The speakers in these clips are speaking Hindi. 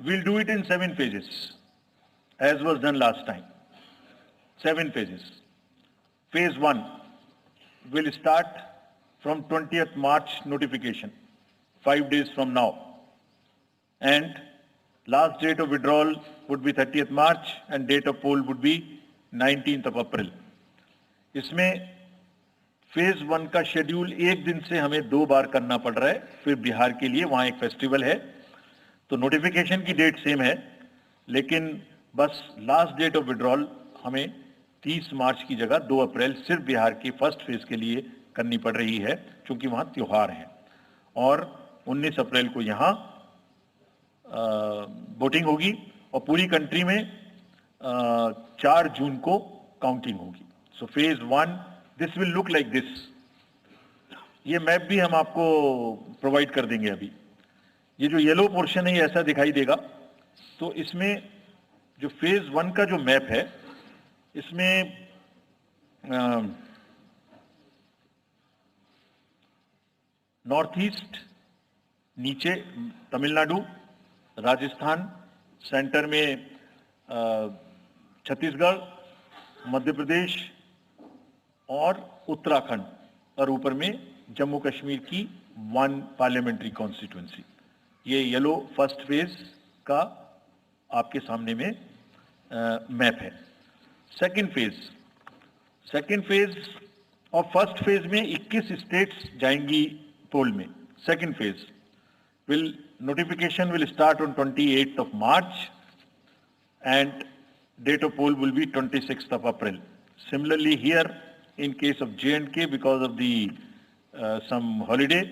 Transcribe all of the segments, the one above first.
We'll do it in 7 phases, as was done last time. 7 phases. Phase 1 will start from 20th March notification, 5 days from now. And last date of withdrawal would be 30th March and date of poll would be 19th of April. इसमें फेज 1 का शेड्यूल एक दिन से हमें 2 बार करना पड़ रहा है, फिर बिहार के लिए वहां एक फेस्टिवल है, तो नोटिफिकेशन की डेट सेम है, लेकिन बस लास्ट डेट ऑफ विड्रॉल हमें 30 मार्च की जगह 2 अप्रैल सिर्फ बिहार की फर्स्ट फेज के लिए करनी पड़ रही है, क्योंकि वहां त्योहार है। और 19 अप्रैल को यहां वोटिंग होगी और पूरी कंट्री में 4 जून को काउंटिंग होगी। So phase 1 this will look like this. ये मैप भी हम आपको प्रोवाइड कर देंगे। अभी ये जो येलो पोर्शन है ये ऐसा दिखाई देगा। तो इसमें जो फेज 1 का जो मैप है, इसमें नॉर्थ ईस्ट नीचे तमिलनाडु, राजस्थान, सेंटर में छत्तीसगढ़, मध्य प्रदेश और उत्तराखंड, और ऊपर में जम्मू कश्मीर की 1 पार्लियामेंट्री कॉन्स्टिट्यूंसी। ये येलो फर्स्ट फेज का आपके सामने में मैप है। सेकंड फेज और फर्स्ट फेज में 21 स्टेट्स जाएंगी पोल में। Second phase notification will start on 28th of March and date of poll will be 26th of April. Similarly here in case of J&K, because of the some holiday,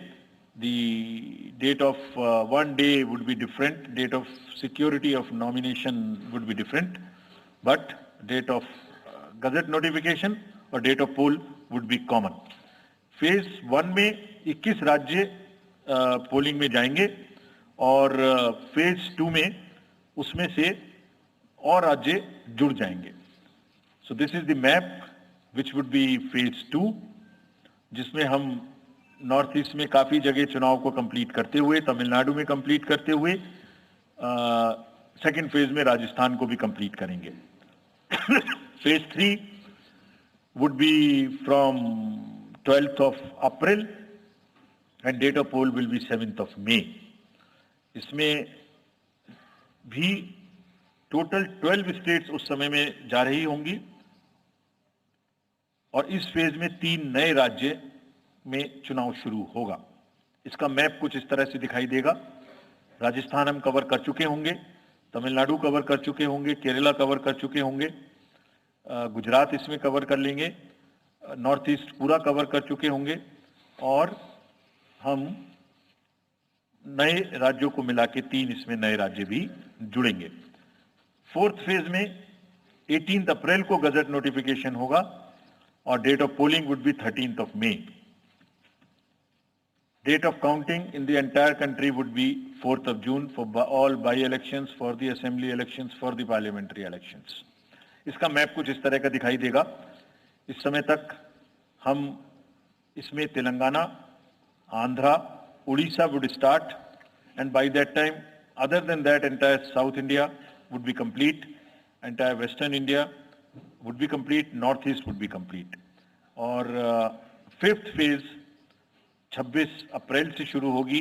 the date of one day would be different, date of security of nomination would be different, but date of gazette notification or date of poll would be common. Phase 1 में 21 राज्य पोलिंग में जाएंगे और फेज 2 में उसमें से और राज्य जुड़ जाएंगे। So this is the map which would be phase 2, जिसमें हम नॉर्थ ईस्ट में काफी जगह चुनाव को कंप्लीट करते हुए, तमिलनाडु में कंप्लीट करते हुए सेकेंड फेज में राजस्थान को भी कंप्लीट करेंगे। Phase 3 would be from 12th of April and date of poll will be 7th of May. इसमें भी टोटल 12 स्टेट्स उस समय में जा रही होंगी और इस फेज में 3 नए राज्य में चुनाव शुरू होगा। इसका मैप कुछ इस तरह से दिखाई देगा। राजस्थान हम कवर कर चुके होंगे, तमिलनाडु कवर कर चुके होंगे, केरला कवर कर चुके होंगे, गुजरात इसमें कवर कर लेंगे, नॉर्थ ईस्ट पूरा कवर कर चुके होंगे और हम नए राज्यों को मिला के 3 इसमें नए राज्य भी जुड़ेंगे। फोर्थ फेज में 18 अप्रैल को गजट नोटिफिकेशन होगा और date of polling would be 13th of May. Date of counting in the entire country would be 4th of June for all by-elections, for the assembly elections, for the parliamentary elections. इसका मैप कुछ इस तरह का दिखाई देगा। इस समय तक हम इसमें Telangana, Andhra, Orissa would start and by that time other than that entire South India would be complete, entire Western India would be complete, North East would be complete. और फिफ्थ फेज 26 अप्रैल से शुरू होगी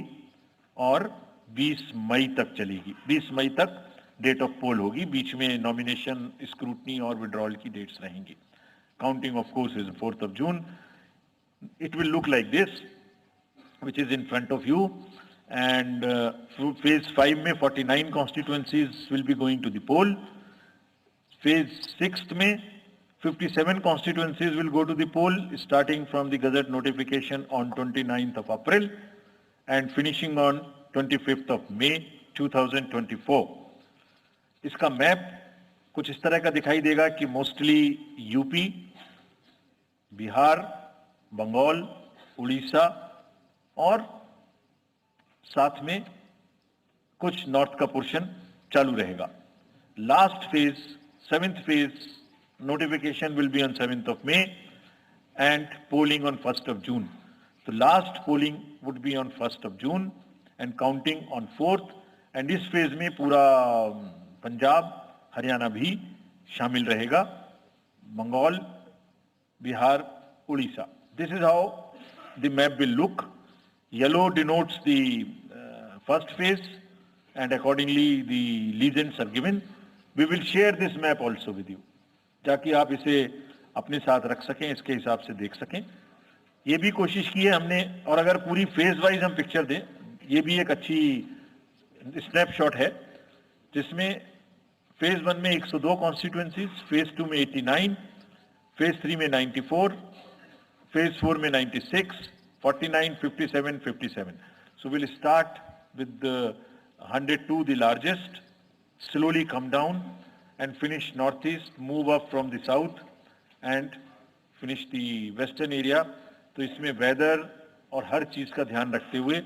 और 20 मई तक चलेगी। 20 मई तक डेट ऑफ पोल होगी, बीच में नॉमिनेशन, स्क्रूटनी और विड्रॉल की डेट्स रहेंगी। Counting of course is 4th of June. It will look like this, which is in front of you, and phase 5 में 49 constituencies will be going to the poll. Phase 6 में 57 constituencies will go to the poll, starting from the gazette notification on 29th of April and finishing on 25th of May 2024. इसका मैप कुछ इस तरह का दिखाई देगा कि मोस्टली यूपी, बिहार, बंगाल, उड़ीसा और साथ में कुछ नॉर्थ का पोर्शन चालू रहेगा। Last phase, 7th phase, notification will be on 7th of May and polling on 1st of June. So last polling would be on 1st of June and counting on 4th and इस फेज में पूरा पंजाब, हरियाणा भी शामिल रहेगा, Bengal, Bihar, Orissa. This is how the map will look. Yellow denotes the first phase, and accordingly the legends are given. We will share this map also with you, ताकि आप इसे अपने साथ रख सकें, इसके हिसाब से देख सकें. ये भी कोशिश की है हमने, और अगर पूरी फेज वाइज हम पिक्चर दें, ये भी एक अच्छी स्नैपशॉट है, जिसमें फेज 1 में 102 कॉन्स्टिट्यूएंसीज, फेज 2 में 89, फेज 3 में 94, फेज 4 में 96, 49, 57, 57. So we'll start with the 102, the largest, slowly come down and finish northeast, move up from the south and finish the western area. तो इसमें वेदर और हर चीज का ध्यान रखते हुए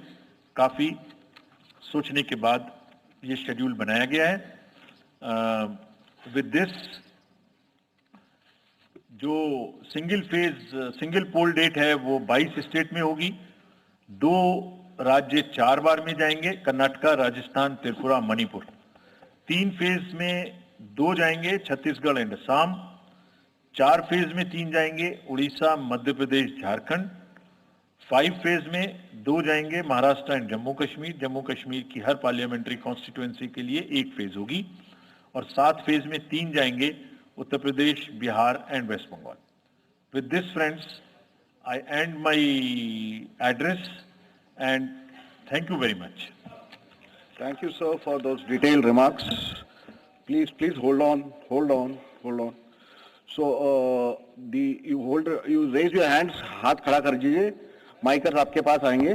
काफी सोचने के बाद ये शेड्यूल बनाया गया है. विद दिस जो सिंगल पोल डेट है वो 22 स्टेट में होगी. 2 राज्य 4 बार में जाएंगे, कर्नाटका, राजस्थान, त्रिपुरा, मणिपुर. 3 फेज में 2 जाएंगे, छत्तीसगढ़ एंड असम. 4 फेज में 3 जाएंगे, उड़ीसा, मध्य प्रदेश, झारखंड. 5 फेज में 2 जाएंगे, महाराष्ट्र एंड जम्मू कश्मीर. जम्मू कश्मीर की हर पार्लियामेंट्री कॉन्स्टिट्यूएंसी के लिए 1 फेज होगी. और 7 फेज में 3 जाएंगे, Uttar Pradesh, Bihar and West Bengal. With this friends, I and my address and thank you very much. Thank you, sir, for those detailed remarks. Please hold on. So, you raise your hands, हाथ खड़ा कर दीजिए. माइकर्स आपके पास आएंगे.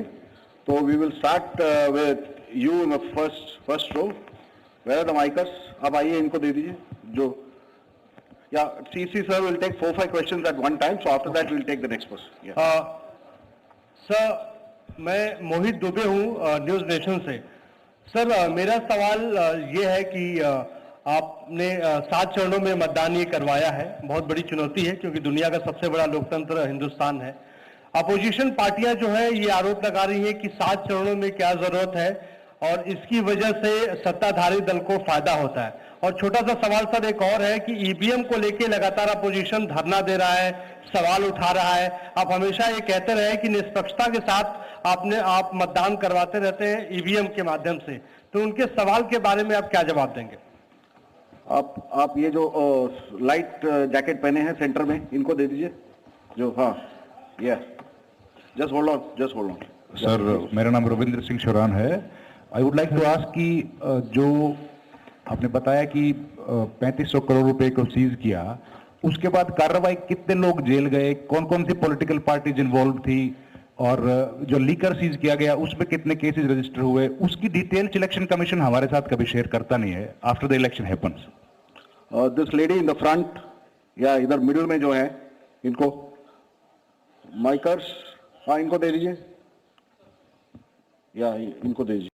तो we will start with you in the first row. Where are the micers? आप आइए, इनको दे दीजिए. जो CC sir will take 4-5 questions at one time. So after that we'll take the next person. Yeah. Sir, मैं मोहित दुबे हूँ न्यूज़ नेशन से. सर, मेरा सवाल ये है कि आपने 7 चरणों में मतदान ये करवाया है. बहुत बड़ी चुनौती है क्योंकि दुनिया का सबसे बड़ा लोकतंत्र हिंदुस्तान है. अपोजिशन पार्टियां जो है ये आरोप लगा रही है कि 7 चरणों में क्या जरूरत है और इसकी वजह से सत्ताधारी दल को फायदा होता है. और छोटा सा सवाल सर एक और है कि ईवीएम को लेके लगातार अपोजिशन धरना दे रहा है, सवाल उठा रहा है. आप हमेशा ये कहते रहे कि निष्पक्षता के साथ आप मतदान करवाते रहते हैं ईवीएम के माध्यम से. तो उनके सवाल के बारे में आप क्या जवाब देंगे? आप ये जो लाइट जैकेट पहने हैं सेंटर में, इनको दे दीजिए. जो जस्ट होल्ड ऑन. सर, मेरा नाम रविंद्र सिंह शोरान है. I would like to ask कि जो आपने बताया कि 3500 करोड़ रुपए को सीज किया, उसके बाद कार्रवाई कितने लोग जेल गए, कौन कौन सी पॉलिटिकल पार्टीज इन्वॉल्व थी, और जो लीकर सीज किया गया उसमें कितने केसेस रजिस्टर हुए, उसकी डिटेल्स इलेक्शन कमीशन हमारे साथ कभी शेयर करता नहीं है after the election happens. This lady in the front या इधर मिडिल में जो है, इनको माइकर्स, हाँ, इनको दे दीजिए. इनको दे दीजिए.